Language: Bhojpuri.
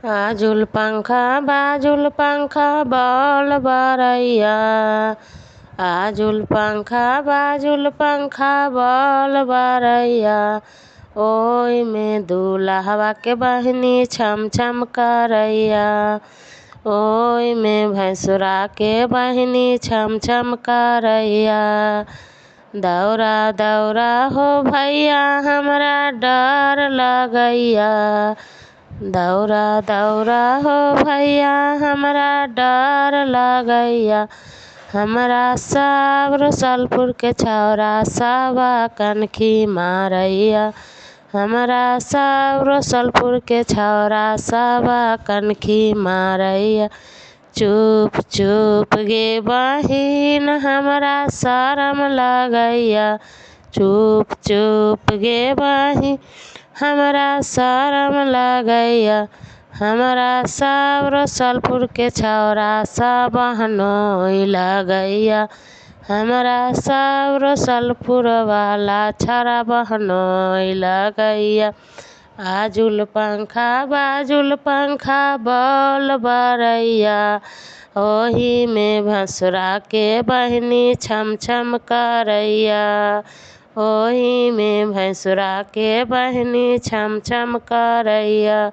आजुल पंखा बाजुल पंखा बॉल बरैया। आजुल पंखा बाजुल पंखा बॉल बरैया। ओय में दूल्हवा के बहिनी छम छम करैया। ओय में भैंसुरा के बहिनी छम छम करैया। दौरा दौरा हो भैया हमरा डर लगैया। दौरा दौरा हो भैया हमरा डर लगैया। हमरा सब रसलपुर के छौरा सब कनखी मारैया। हमरा सब रसलपुर के छौरा सब कनखी मारैया। चुप चुप गे बहिन हमरा शरम लगैया। चुप चुप गे बहिन हमरा शरम लगैया। हमरा सब रसलपुर के छौरा सब बहनोई लगैया। हमरा सब रसलपुर वाला छौरा बहनोई लगैया। आजुल पंखा बाजुल पंखा बॉल बरैया। ओही में भसुरा के बहिनी छम छम करैया। ओही में भैंसुरा के बहिनी छम छम करैया।